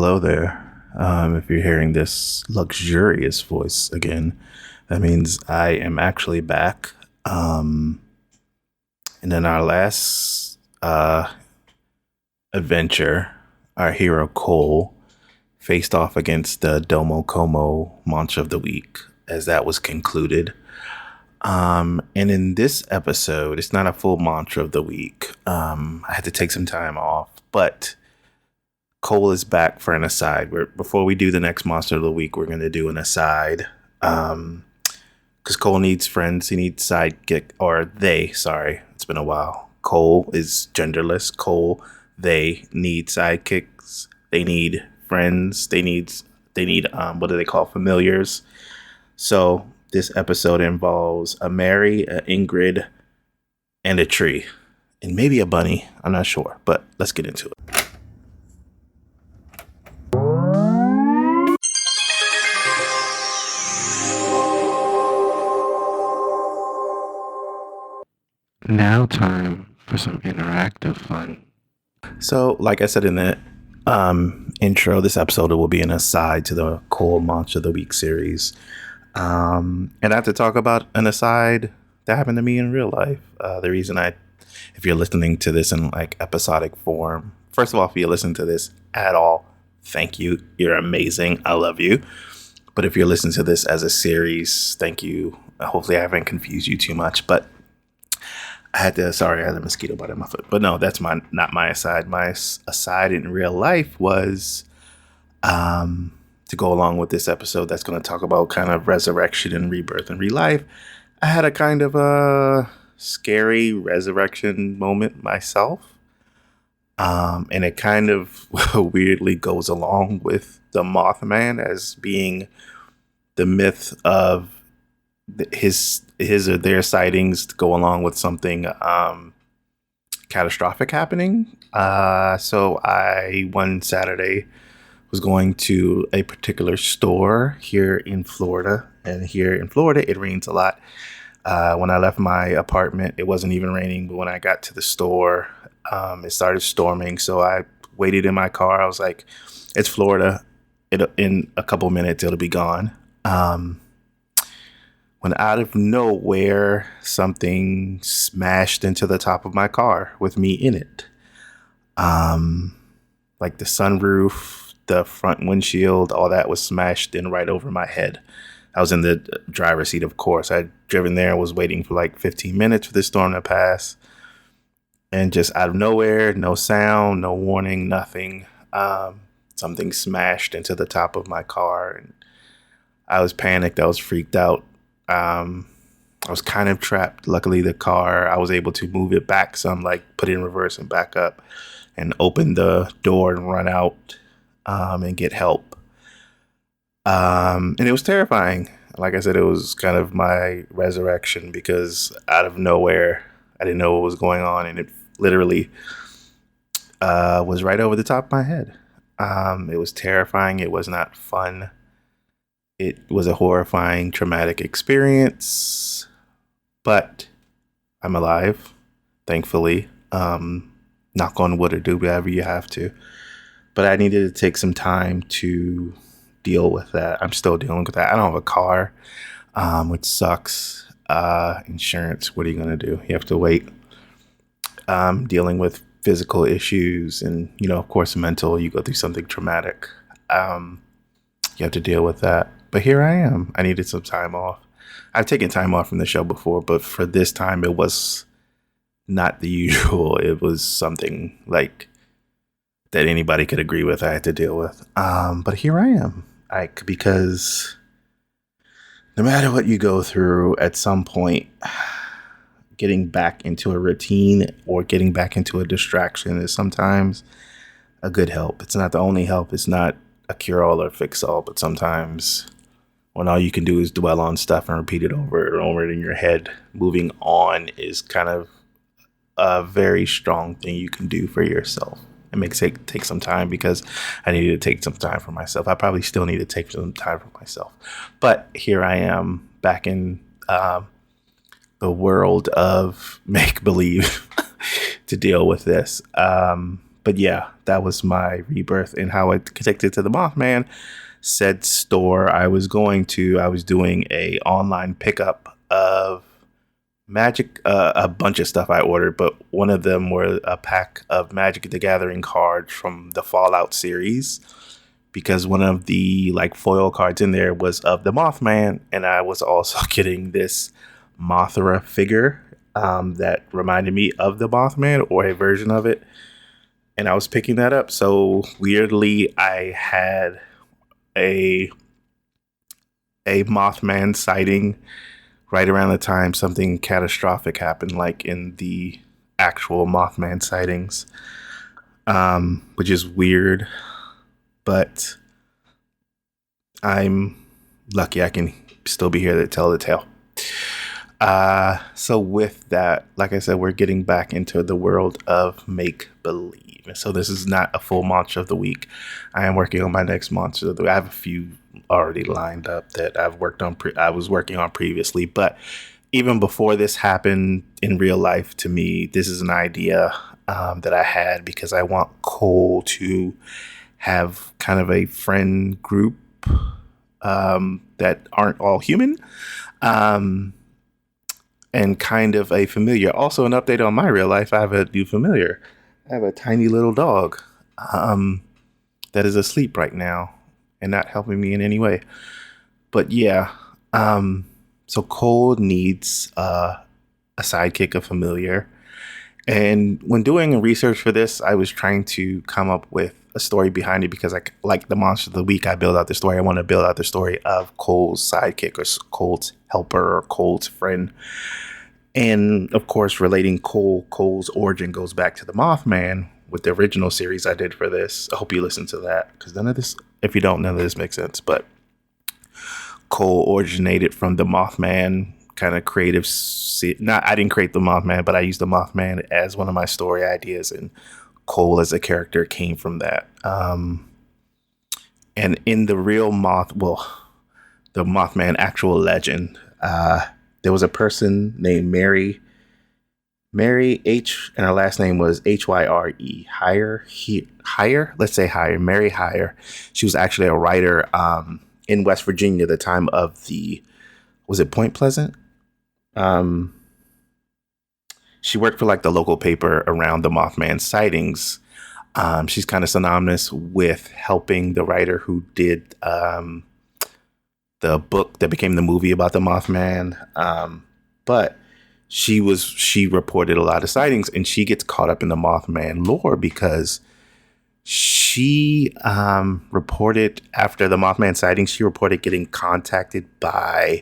hello there. If you're hearing this luxurious voice again, that means I am actually back. And in our last adventure, our hero Cole faced off against the Domo Como Mantra of the Week as that was concluded. And in this episode, it's not a full mantra of the week. I had to take some time off, but Cole is back for an aside. Before we do the next monster of the week, we're going to do an aside. Because Cole needs friends. He needs sidekick, or sorry, it's been a while. Cole is genderless. They need sidekicks. They need friends. They need what do they call familiars? So this episode involves a Mary, a Ingrid, and a tree. And maybe a bunny. I'm not sure, but let's get into it. Now time for some interactive fun. So, like I said in the intro, this episode will be an aside to the Cole Mantra of the Week series. And I have to talk about an aside that happened to me in real life. The reason if you're listening to this in like episodic form, first of all, if you listen to this at all, thank you. You're amazing. I love you. But if you're listening to this as a series, thank you. Hopefully I haven't confused you too much, but I had a mosquito bite on my foot. But no, that's not my aside. My aside in real life was to go along with this episode that's going to talk about kind of resurrection and rebirth and relife. I had a kind of a scary resurrection moment myself. And it kind of weirdly goes along with the Mothman as being the myth of his or their sightings to go along with something catastrophic happening. So I one Saturday was going to a particular store here in Florida, and here in Florida it rains a lot. When I left my apartment, it wasn't even raining, but when I got to the store, it started storming. So I waited in my car. I was like, "It's Florida. In a couple minutes it'll be gone." When out of nowhere, something smashed into the top of my car with me in it. Like the sunroof, the front windshield, all that was smashed in right over my head. I was in the driver's seat, of course. I'd driven there, was waiting for like 15 minutes for the storm to pass. And just out of nowhere, no sound, no warning, nothing. Something smashed into the top of my car. And I was panicked. I was freaked out. I was kind of trapped. Luckily, the car, I was able to move it back some, like put it in reverse and back up and open the door and run out and get help. And it was terrifying. Like I said, it was kind of my resurrection because out of nowhere, I didn't know what was going on. And it literally was right over the top of my head. It was terrifying. It was not fun. It was a horrifying, traumatic experience, but I'm alive, thankfully. Knock on wood or do whatever you have to. But I needed to take some time to deal with that. I'm still dealing with that. I don't have a car, which sucks. Insurance, what are you going to do? You have to wait. Dealing with physical issues and, of course, mental. You go through something traumatic. You have to deal with that. But here I am. I needed some time off. I've taken time off from the show before, but for this time, it was not the usual. It was something like that anybody could agree with. I had to deal with. But here I am. Because no matter what you go through, at some point, getting back into a routine or getting back into a distraction is sometimes a good help. It's not the only help. It's not a cure-all or fix-all, but sometimes when all you can do is dwell on stuff and repeat it over and over in your head, moving on is kind of a very strong thing you can do for yourself. It makes it take some time because I needed to take some time for myself. I probably still need to take some time for myself. But here I am back in the world of make-believe to deal with this. But yeah, that was my rebirth and how it connected to the Mothman. Said store I was going to, I was doing a online pickup of Magic, a bunch of stuff I ordered, but one of them were a pack of Magic the Gathering cards from the Fallout series because one of the like foil cards in there was of the Mothman, and I was also getting this Mothra figure that reminded me of the Mothman or a version of it, and I was picking that up. So weirdly, I had a Mothman sighting right around the time something catastrophic happened, like in the actual Mothman sightings, which is weird, but I'm lucky I can still be here to tell the tale. So with that, like I said, we're getting back into the world of make believe. So this is not a full monster of the week. I am working on my next monster of the week. I have a few already lined up that I've worked on. I was working on previously, but even before this happened in real life, to me, this is an idea that I had because I want Cole to have kind of a friend group that aren't all human. And kind of a familiar. Also, an update on my real life. I have a new familiar. I have a tiny little dog that is asleep right now and not helping me in any way. But yeah, so Cole needs a sidekick, a familiar. And when doing research for this, I was trying to come up with a story behind it because, like the monster of the week, I build out the story. I want to build out the story of Cole's sidekick or Cole's helper or Cole's friend. And of course, relating Cole's origin goes back to the Mothman with the original series I did for this. I hope you listen to that because none of this, if you don't, none of this makes sense. But Cole originated from the Mothman kind of creative. I didn't create the Mothman, but I used the Mothman as one of my story ideas, and Cole as a character came from that. And in the real the Mothman actual legend, there was a person named Mary H, and her last name was Hyre. Hire. Let's say Hire. Mary Hire. She was actually a writer in West Virginia at the time of was it Point Pleasant? She worked for like the local paper around the Mothman sightings. She's kind of synonymous with helping the writer who did the book that became the movie about the Mothman. But she reported a lot of sightings, and she gets caught up in the Mothman lore because she reported after the Mothman sighting, she reported getting contacted by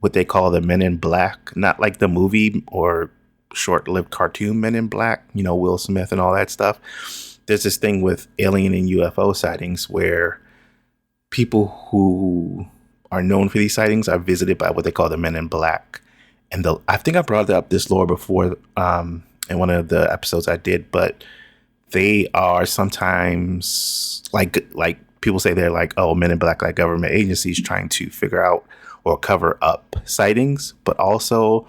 what they call the Men in Black, not like the movie or short-lived cartoon Men in Black, Will Smith and all that stuff. There's this thing with alien and UFO sightings where people who are known for these sightings are visited by what they call the Men in Black. And I think I brought up this lore before in one of the episodes I did, but they are sometimes like people say they're like, oh, Men in Black, like government agencies trying to figure out or cover up sightings, but also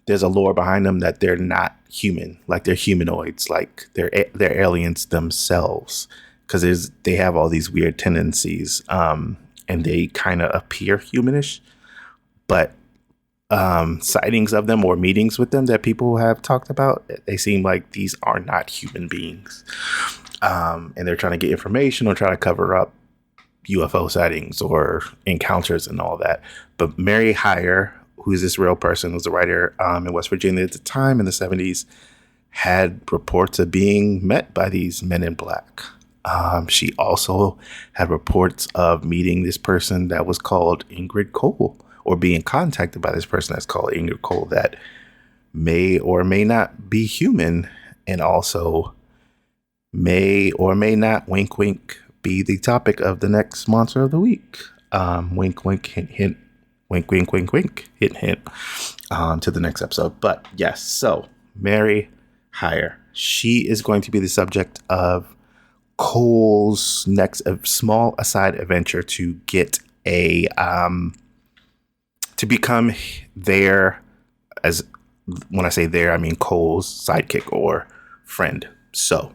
there's a lore behind them that they're not human, like they're humanoids, like they're aliens themselves, because they have all these weird tendencies, and they kind of appear humanish, but sightings of them or meetings with them that people have talked about, they seem like these are not human beings, and they're trying to get information or try to cover up UFO sightings or encounters and all that. But Mary Hire, who's this real person, was a writer in West Virginia at the time in the 70s, had reports of being met by these Men in Black. She also had reports of meeting this person that was called Ingrid Cole, or being contacted by this person that's called Ingrid Cole that may or may not be human, and also may or may not, wink wink, be the topic of the next monster of the week. Wink wink, hint hint, wink wink wink wink, hint hint, to the next episode. But yes, so Mary Hire, she is going to be the subject of Cole's next small aside adventure to get a to become there, as when I say there, I mean Cole's sidekick or friend. So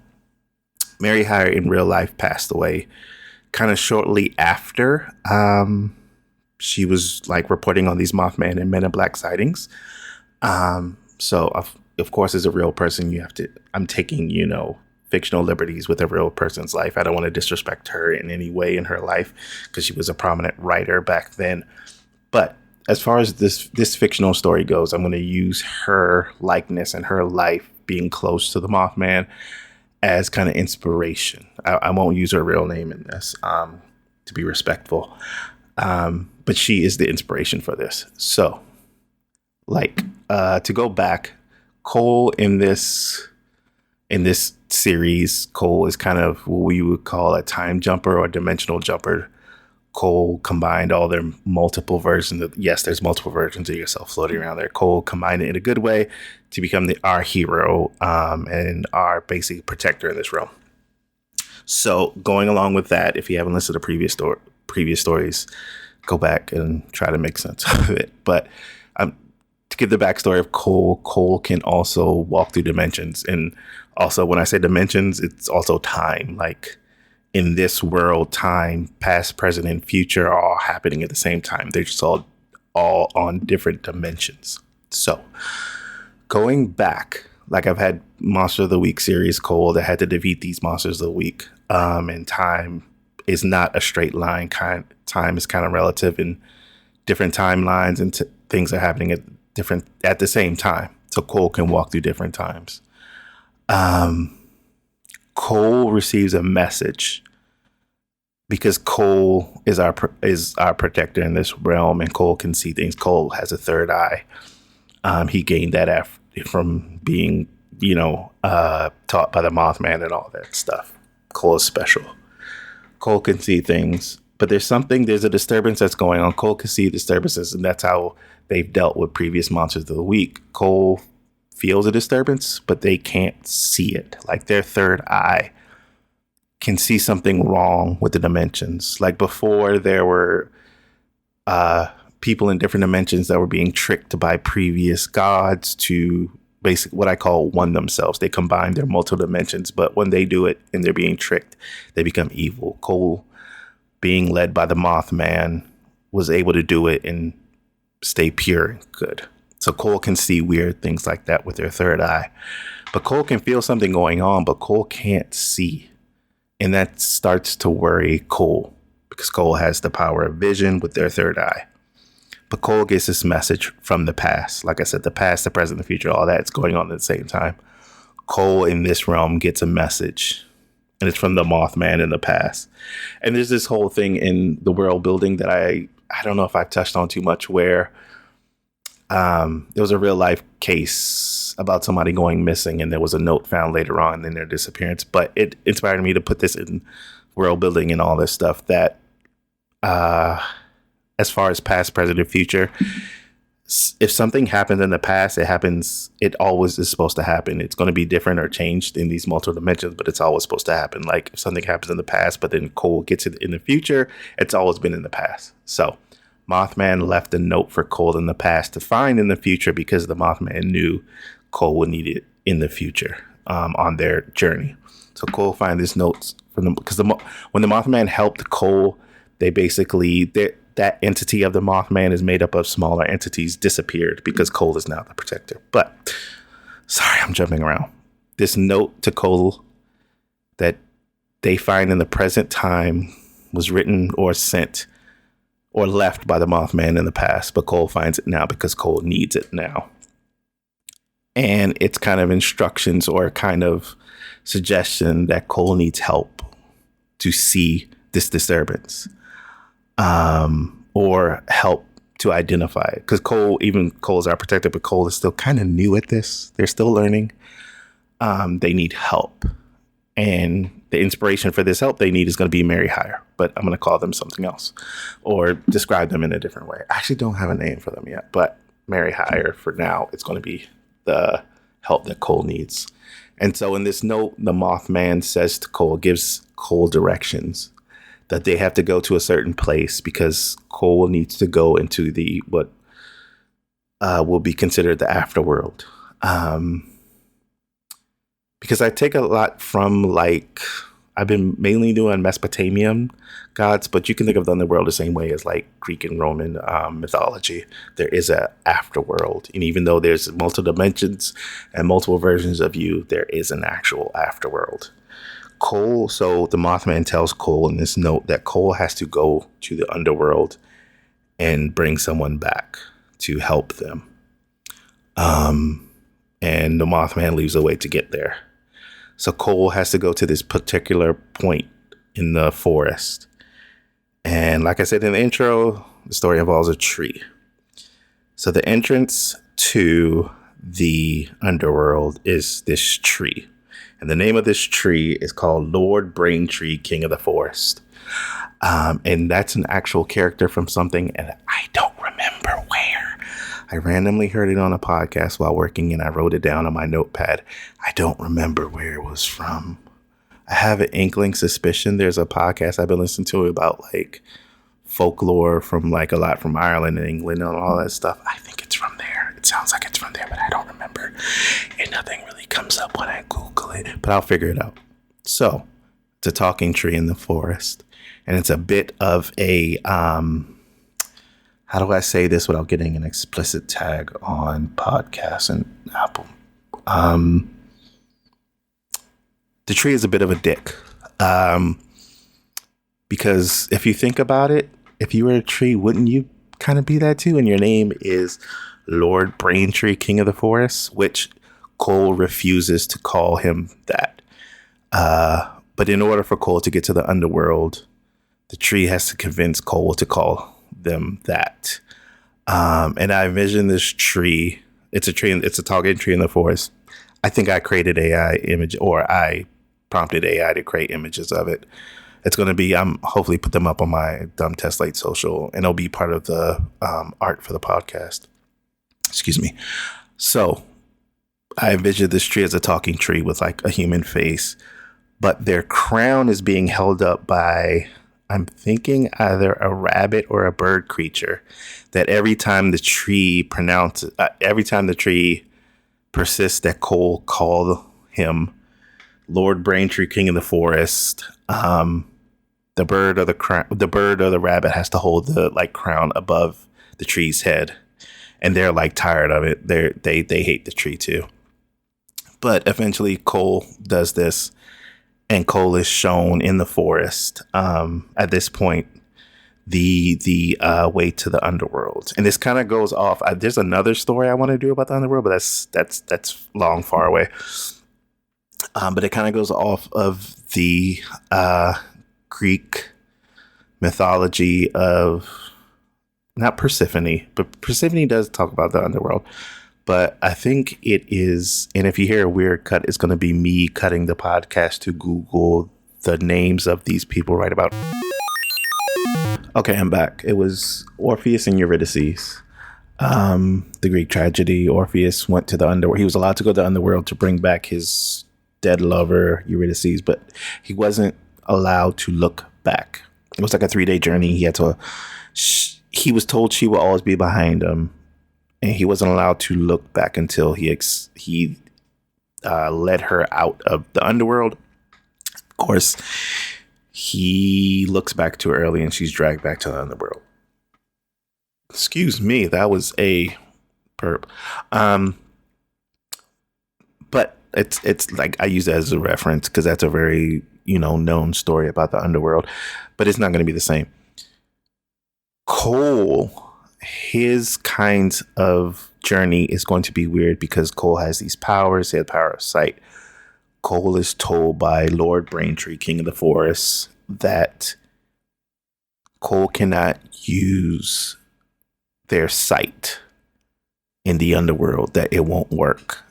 Mary Hire in real life passed away kind of shortly after. She was like reporting on these Mothman and Men in Black sightings. So of course, as a real person, you have to. I'm taking fictional liberties with a real person's life. I don't want to disrespect her in any way in her life because she was a prominent writer back then. But as far as this fictional story goes, I'm going to use her likeness and her life being close to the Mothman as kind of inspiration. I won't use her real name in this to be respectful. But she is the inspiration for this. So, to go back, Cole in this series, Cole is kind of what we would call a time jumper or dimensional jumper. Cole combined all their multiple versions of, yes, there's multiple versions of yourself floating around there. Cole combined it in a good way to become our hero and our basic protector in this realm. So going along with that, if you haven't listened to previous stories, go back and try to make sense of it. But to give the backstory of Cole, Cole can also walk through dimensions. And also when I say dimensions, it's also time. Like in this world, time, past, present, and future are all happening at the same time. They're just all on different dimensions. So going back, like I've had Monster of the Week series, Cole, that had to defeat these monsters of the week. And time is not a straight line. Time is kind of relative, and different timelines and things are happening at the same time. So Cole can walk through different times. Cole receives a message because Cole is our protector in this realm, and Cole can see things. Cole has a third eye. He gained that from being, taught by the Mothman and all that stuff. Cole is special. Cole can see things, but there's a disturbance that's going on. Cole can see disturbances, and that's how they've dealt with previous monsters of the week. Cole feels a disturbance, but they can't see it. Like their third eye can see something wrong with the dimensions. Like before, there were people in different dimensions that were being tricked by previous gods to basically what I call one themselves. They combine their multiple dimensions, but when they do it and they're being tricked, they become evil. Cole, being led by the Mothman, was able to do it and stay pure and good. So Cole can see weird things like that with their third eye. But Cole can feel something going on, but Cole can't see. And that starts to worry Cole because Cole has the power of vision with their third eye. But Cole gets this message from the past. Like I said, the past, the present, the future, all that's going on at the same time. Cole in this realm gets a message, and it's from the Mothman in the past. And there's this whole thing in the world building that I don't know if I've touched on too much, where there was a real life case about somebody going missing, and there was a note found later on in their disappearance. But it inspired me to put this in world building and all this stuff that as far as past, present, and future, if something happened in the past, it always is supposed to happen. It's going to be different or changed in these multiple dimensions, but it's always supposed to happen. Like if something happens in the past, but then Cole gets it in the future, it's always been in the past. So Mothman left a note for Cole in the past to find in the future because the Mothman knew Cole would need it in the future on their journey. So Cole finds this notes from them because when the Mothman helped Cole, they basically that entity of the Mothman is made up of smaller entities disappeared because Cole is now the protector. But sorry, I'm jumping around. This note to Cole that they find in the present time was written or sent or left by the Mothman in the past, but Cole finds it now because Cole needs it now. And it's kind of instructions or kind of suggestion that Cole needs help to see this disturbance. Or help to identify it. Because Cole is our protector, but Cole is still kind of new at this. They're still learning. They need help. And the inspiration for this help they need is going to be Mary Hire. But I'm going to call them something else or describe them in a different way. I actually don't have a name for them yet, but Mary Hire for now, it's going to be the help that Cole needs. And so in this note, the Mothman says to Cole, gives Cole directions that they have to go to a certain place because Cole needs to go into what will be considered the afterworld. because I take a lot from like I've been mainly doing Mesopotamian gods, but you can think of the underworld the same way as like Greek and Roman mythology. There is a afterworld, and even though there's multiple dimensions and multiple versions of you, there is an actual afterworld. Cole, so the Mothman tells Cole in this note that Cole has to go to the underworld and bring someone back to help them. And the Mothman leaves a way to get there. So Cole has to go to this particular point in the forest. And like I said in the intro, the story involves a tree. So the entrance to the underworld is this tree. And the name of this tree is called Lord Braintree, King of the Forest. And that's an actual character from something, and I don't remember where. I randomly heard it on a podcast while working, and I wrote it down on my notepad. I don't remember where it was from. I have an inkling suspicion there's a podcast I've been listening to about like folklore from like a lot from Ireland and England and all that stuff. I think it's from there. It sounds like it's from there, but I don't remember. And nothing really comes up when I Google it, but I'll figure it out. So it's a talking tree in the forest, and it's a bit of a how do I say this without getting an explicit tag on podcasts and Apple? The tree is a bit of a dick. Because if you think about it, if you were a tree, wouldn't you kind of be that too? And your name is Lord Braintree, King of the Forest, which Cole refuses to call him that. But in order for Cole to get to the underworld, the tree has to convince Cole to call them that. And I envision this tree. It's a tree. It's a talking tree in the forest. I think I created AI image, or I prompted AI to create images of it. It's going to be, I'm hopefully put them up on my Dumb Test Late social, and it'll be part of the art for the podcast. Excuse me. So I envision this tree as a talking tree with like a human face, but their crown is being held up by, I'm thinking, either a rabbit or a bird creature, that every time the tree persists that Cole called him Lord Braintree, King of the Forest, the bird or the rabbit has to hold the like crown above the tree's head, and they're like tired of it. They hate the tree too. But eventually Cole does this, and Cole is shown in the forest. At this point, the way to the underworld, and this kind of goes off. There's another story I want to do about the underworld, but that's long far away. But it kind of goes off of the Greek mythology of not Persephone, but Persephone does talk about the underworld. But I think it is, and if you hear a weird cut, it's going to be me cutting the podcast to Google the names of these people right about. Okay, I'm back. It was Orpheus and Eurydice. The Greek tragedy. Orpheus went to the underworld. He was allowed to go to the underworld to bring back his dead lover, Eurydice, but he wasn't allowed to look back. It was like a 3-day journey. He was told she will always be behind him, and he wasn't allowed to look back until he led her out of the underworld. Of course, he looks back too early, and she's dragged back to the underworld. Excuse me, that was a perp. But it's like I use that as a reference because that's a very known story about the underworld, but it's not going to be the same. Cole, his kind of journey is going to be weird because Cole has these powers. He has power of sight. Cole is told by Lord Braintree, King of the Forest, that Cole cannot use their sight in the underworld, that it won't work.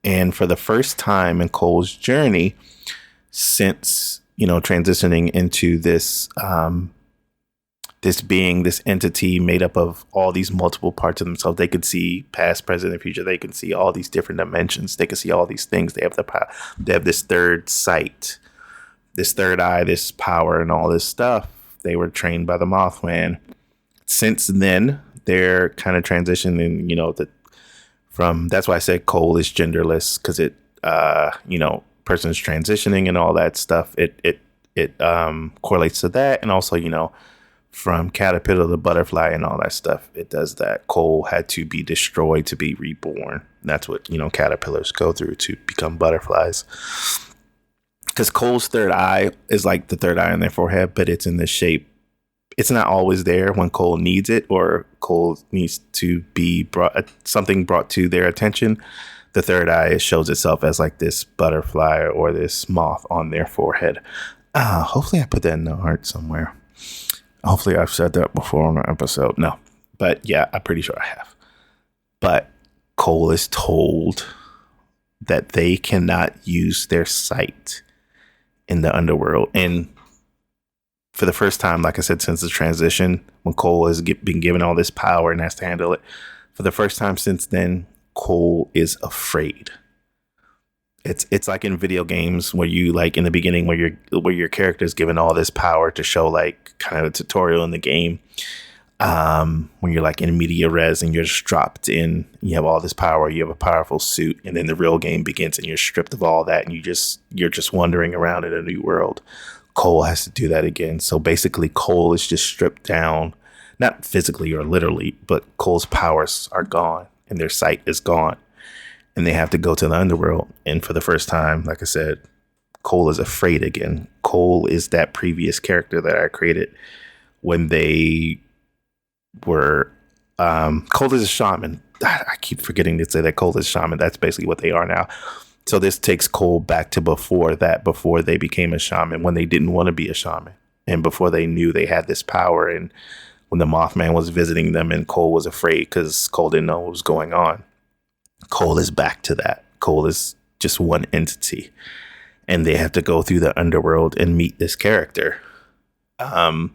And for the first time in Cole's journey, since transitioning into this this entity made up of all these multiple parts of themselves, they could see past, present, and future. They can see all these different dimensions. They can see all these things. They have the power. They have this third sight, this third eye, this power, and all this stuff. They were trained by the Mothman. Since then, they're kind of transitioning. That's why I said Cole is genderless, because person's transitioning and all that stuff. It correlates to that, and also from caterpillar to butterfly and all that stuff. It does that. Cole had to be destroyed to be reborn. That's what caterpillars go through to become butterflies. Because Cole's third eye is like the third eye on their forehead, but it's in the shape. It's not always there when Cole needs it, or Cole needs to be something brought to their attention. The third eye shows itself as like this butterfly or this moth on their forehead. Hopefully I put that in the art somewhere. Hopefully I've said that before on an episode. No, but yeah, I'm pretty sure I have. But Cole is told that they cannot use their sight in the underworld. And for the first time, like I said, since the transition, when Cole has been given all this power and has to handle it, for the first time since then, Cole is afraid. It's like in video games where you, like in the beginning where your character is given all this power to show like kind of a tutorial in the game. When you're like in media res and you're just dropped in, you have all this power, you have a powerful suit, and then the real game begins and you're stripped of all that and you're just wandering around in a new world. Cole has to do that again. So basically Cole is just stripped down, not physically or literally, but Cole's powers are gone and their sight is gone. And they have to go to the underworld. And for the first time, like I said, Cole is afraid again. Cole is that previous character that I created when they were Cole is a shaman. I keep forgetting to say that Cole is a shaman. That's basically what they are now. So this takes Cole back to before they became a shaman, when they didn't want to be a shaman, and before they knew they had this power, and when the Mothman was visiting them and Cole was afraid because Cole didn't know what was going on. Cole is back to that. Cole is just one entity, and they have to go through the underworld and meet this character. And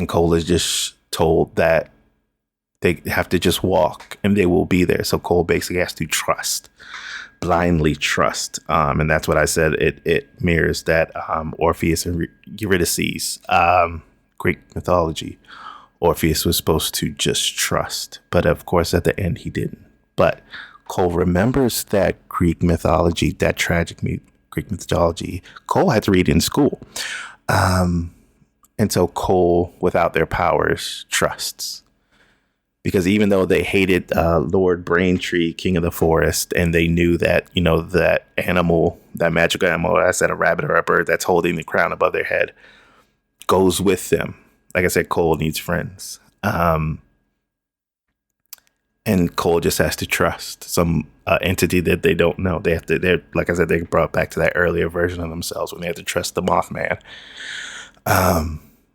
Cole is just told that they have to just walk and they will be there. So Cole basically has to blindly trust. And that's what I said. It mirrors that Orpheus and Eurydice, Greek mythology. Orpheus was supposed to just trust, but of course at the end he didn't. But Cole remembers that Greek mythology, that tragic Greek mythology. Cole had to read in school. And so Cole, without their powers, trusts. Because even though they hated Lord Braintree, King of the Forest, and they knew that, that animal, that magical animal, I said a rabbit or a bird that's holding the crown above their head, goes with them. Like I said, Cole needs friends. And Cole just has to trust some entity that they don't know. They're like I said, they brought back to that earlier version of themselves when they had to trust the Mothman.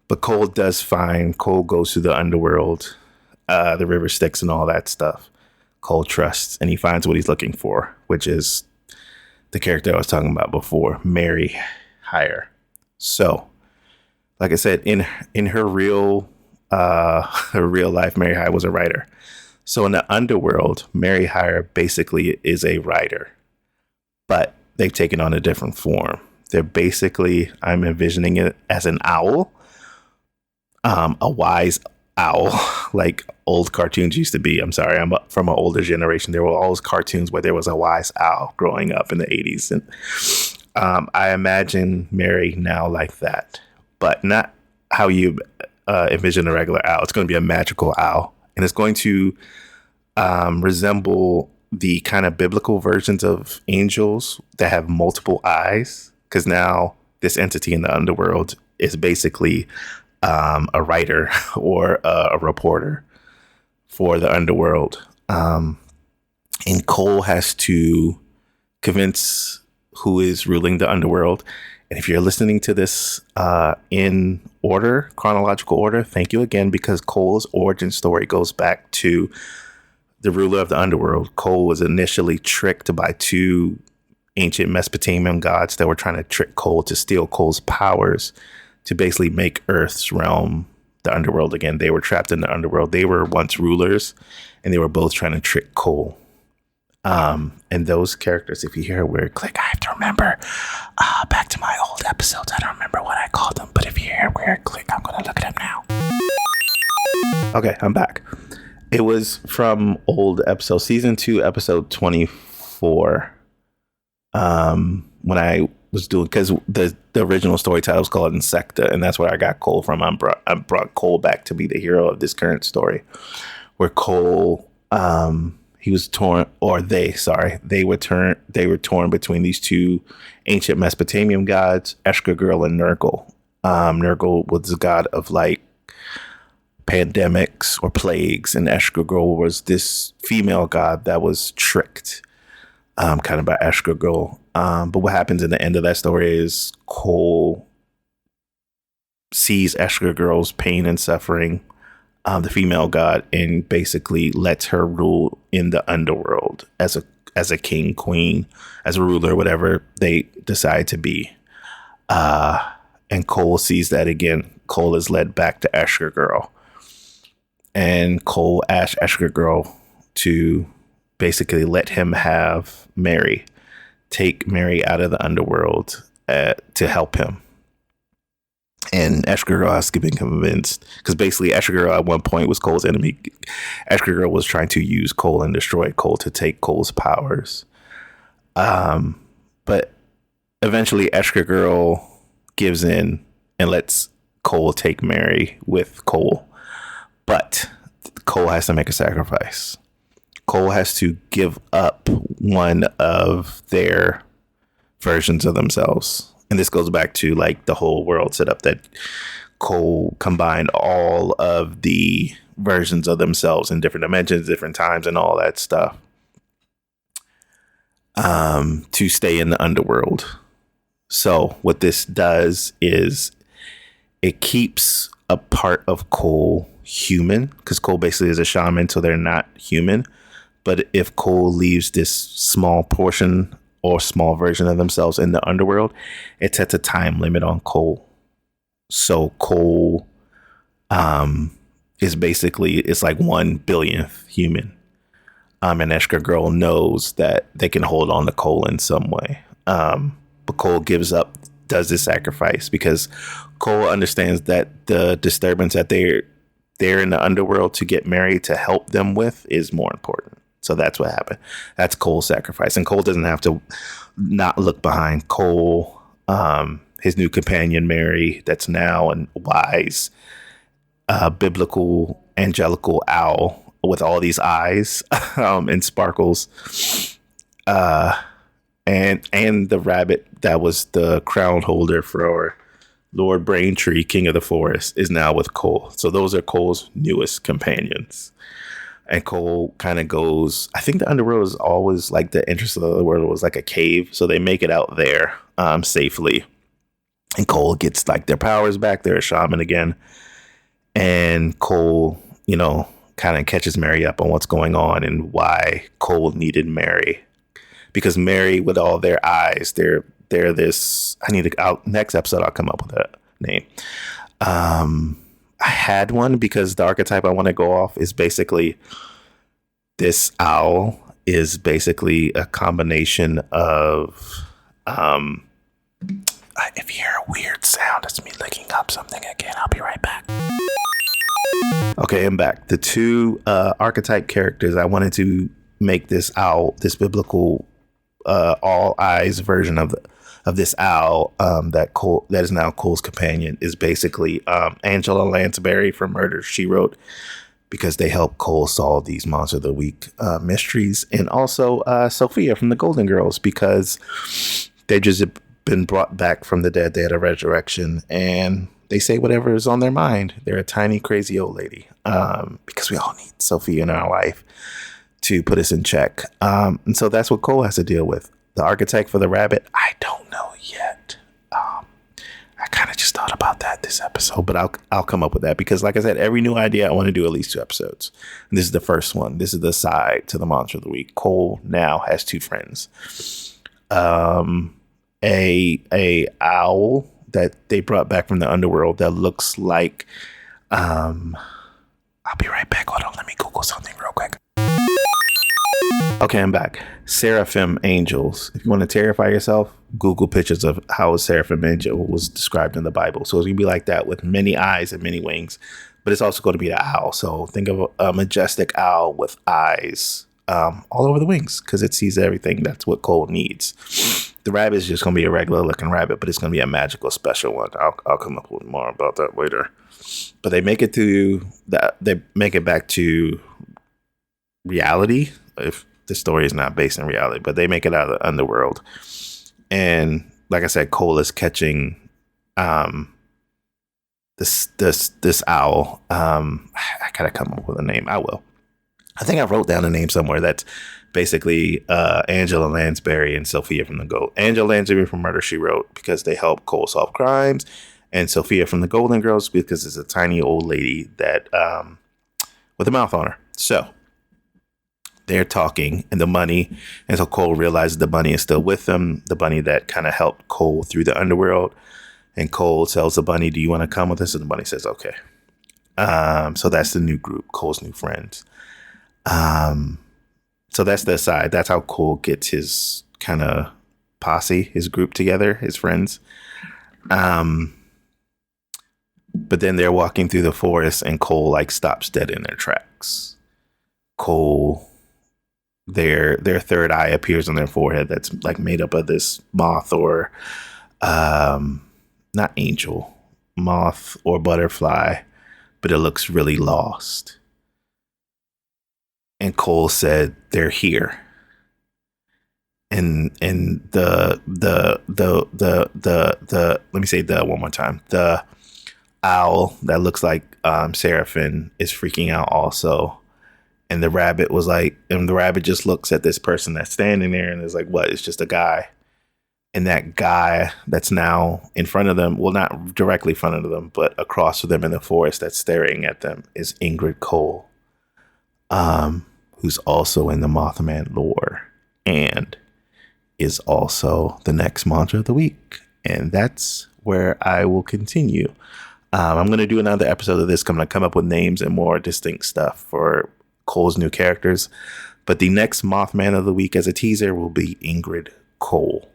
But Cole goes to the underworld, the river Styx and all that stuff. Cole trusts, and he finds what he's looking for, which is the character I was talking about before, Mary Hyre. So, like I said, in her real life, Mary Hyre was a writer. So in the underworld, Mary Hyre basically is a writer, but they've taken on a different form. They're basically, I'm envisioning it as an owl, a wise owl, like old cartoons used to be. I'm sorry, I'm from an older generation. There were always cartoons where there was a wise owl growing up in the 80s. And I imagine Mary now like that, but not how you envision a regular owl. It's going to be a magical owl. And it's going to resemble the kind of biblical versions of angels that have multiple eyes. Because now this entity in the underworld is basically a writer or a reporter for the underworld. And Cole has to convince who is ruling the underworld. And if you're listening to this in order, chronological order, thank you again, because Cole's origin story goes back to the ruler of the underworld. Cole was initially tricked by two ancient Mesopotamian gods that were trying to trick Cole to steal Cole's powers to basically make Earth's realm the underworld again. They were trapped in the underworld. They were once rulers, and they were both trying to trick Cole. And those characters, if you hear a weird click, I have to remember back to my old episodes. I don't remember what I called them, but if you hear a weird click, I'm going to look at them now. Okay, I'm back. It was from old episode, season 2, episode 24. When I was doing, because the original story title was called Insecta, and that's where I got Cole from. I brought Cole back to be the hero of this current story, where Cole, he was torn, or they were torn between these two ancient Mesopotamian gods, Eshkagirl and Nergal. Nergal was the god of like pandemics or plagues, and Eshkagirl was this female god that was tricked, kind of by Eshkagirl. But what happens in the end of that story is Cole sees Eshkagirl's pain and suffering, the female god, and basically lets her rule in the underworld as a king, queen, as a ruler, whatever they decide to be. And Cole sees that again. Cole is led back to Eshkagirl, and Cole asks Eshkagirl to basically let him have Mary, take Mary out of the underworld to help him. And Eshkagirl has been convinced, because basically Eshkagirl at one point was Cole's enemy. Eshkagirl was trying to use Cole and destroy Cole to take Cole's powers. But eventually Eshkagirl gives in and lets Cole take Mary with Cole. But Cole has to make a sacrifice. Cole has to give up one of their versions of themselves. And this goes back to like the whole world setup that Cole combined all of the versions of themselves in different dimensions, different times, and all that stuff, to stay in the underworld. So what this does is it keeps a part of Cole human, because Cole basically is a shaman, so they're not human. But if Cole leaves this small portion or small version of themselves in the underworld, it sets a time limit on Cole. So Cole is basically, it's like 1 billionth human. And Eshkagirl knows that they can hold on to Cole in some way. But Cole does this sacrifice, because Cole understands that the disturbance that they're in the underworld to get married to help them with is more important. So that's what happened. That's Cole's sacrifice. And Cole doesn't have to not look behind. Cole, his new companion, Mary, that's now a wise, biblical, angelical owl with all these eyes and sparkles. And the rabbit that was the crown holder for Lord Braintree, King of the Forest, is now with Cole. So those are Cole's newest companions. And Cole kind of goes, I think the underworld is always like, the entrance of the underworld was like a cave. So they make it out there safely. And Cole gets like their powers back. They're a shaman again. And Cole, kind of catches Mary up on what's going on and why Cole needed Mary. Because Mary, with all their eyes, they're this, next episode I'll come up with a name. I had one, because the archetype I want to go off is basically, this owl is basically a combination of, if you hear a weird sound, it's me looking up something again. I'll be right back. Okay, I'm back. The two archetype characters, I wanted to make this owl, this biblical all eyes version of this owl, that is now Cole's companion, is basically Angela Lansbury from Murder, She Wrote, because they help Cole solve these Monster of the Week mysteries, and also Sophia from the Golden Girls, because they just been brought back from the dead. They had a resurrection, and they say whatever is on their mind. They're a tiny, crazy old lady, because we all need Sophia in our life to put us in check. And so that's what Cole has to deal with. The archetype for the rabbit, I don't know yet. I kind of just thought about that this episode, but I'll come up with that, because like I said, every new idea I want to do at least 2 episodes. And this is the first one. This is the side to the Monster of the Week. Cole now has 2 friends. A owl that they brought back from the underworld that looks like, I'll be right back. Hold on, let me Google something real quick. Okay, I'm back. Seraphim angels. If you want to terrify yourself, Google pictures of how a seraphim angel was described in the Bible. So it's going to be like that, with many eyes and many wings. But it's also going to be the owl. So think of a majestic owl with eyes all over the wings because it sees everything. That's what Cole needs. The rabbit is just going to be a regular looking rabbit, but it's going to be a magical special one. I'll come up with more about that later. But they make it to that. They make it back to reality. If the story is not based in reality, but they make it out of the underworld. And like I said, Cole is catching this owl. I gotta come up with a name. I will. I think I wrote down a name somewhere that's basically Angela Lansbury and Sophia from the Gold. Angela Lansbury from Murder, She Wrote, because they help Cole solve crimes, and Sophia from the Golden Girls because it's a tiny old lady that with a mouth on her. So they're talking, and the bunny, and so Cole realizes the bunny is still with them, the bunny that kind of helped Cole through the underworld. And Cole tells the bunny, "Do you want to come with us?" And the bunny says, "Okay." So that's the new group, Cole's new friends. So that's their side. That's how Cole gets his kind of posse, his group together, his friends. But then they're walking through the forest, and Cole like stops dead in their tracks. Cole, their third eye appears on their forehead. That's like made up of this moth or not angel, moth or butterfly, but it looks really lost. And Cole said, "They're here." And the let me say the one more time. The owl that looks like Seraphim is freaking out also. And the rabbit was like, and the rabbit just looks at this person that's standing there and is like, "What? It's just a guy." And that guy that's now in front of them, well, not directly in front of them, but across from them in the forest that's staring at them is Ingrid Cole, who's also in the Mothman lore and is also the next mantra of the week. And that's where I will continue. I'm going to do another episode of this. I'm going to come up with names and more distinct stuff for Cole's new characters. But the next Mothman of the week as a teaser will be Ingrid Cole.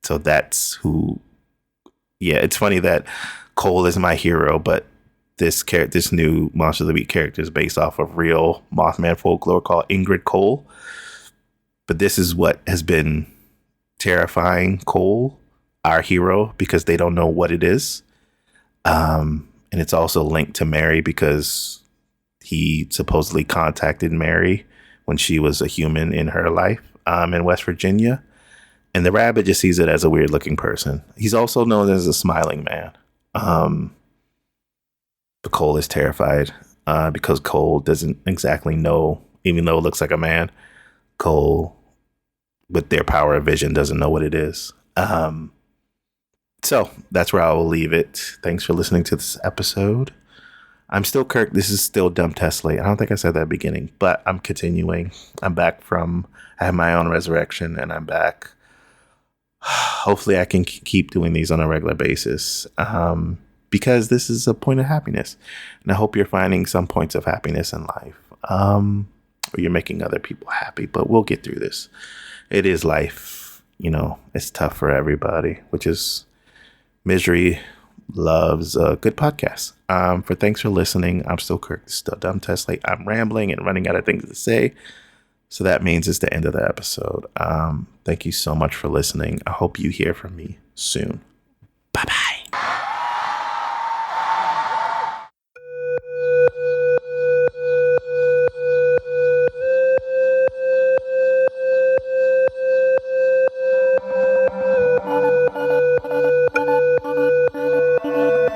So that's who, yeah, it's funny that Cole is my hero, but this new Monster of the Week character is based off of real Mothman folklore called Ingrid Cole. But this is what has been terrifying Cole, our hero, because they don't know what it is. And it's also linked to Mary because he supposedly contacted Mary when she was a human in her life in West Virginia. And the rabbit just sees it as a weird looking person. He's also known as a smiling man. But Cole is terrified because Cole doesn't exactly know, even though it looks like a man, Cole, with their power of vision, doesn't know what it is. So that's where I will leave it. Thanks for listening to this episode. I'm still Kirk. This is still Dumb Tesla. I don't think I said that at the beginning, but I'm continuing. I'm back I have my own resurrection, and I'm back. Hopefully I can keep doing these on a regular basis because this is a point of happiness. And I hope you're finding some points of happiness in life or you're making other people happy. But we'll get through this. It is life. It's tough for everybody, which is Misery Loves a good podcast. Thanks for listening. I'm still Kirk. This is still Dumb Tesla. I'm rambling and running out of things to say. So that means it's the end of the episode. Thank you so much for listening. I hope you hear from me soon.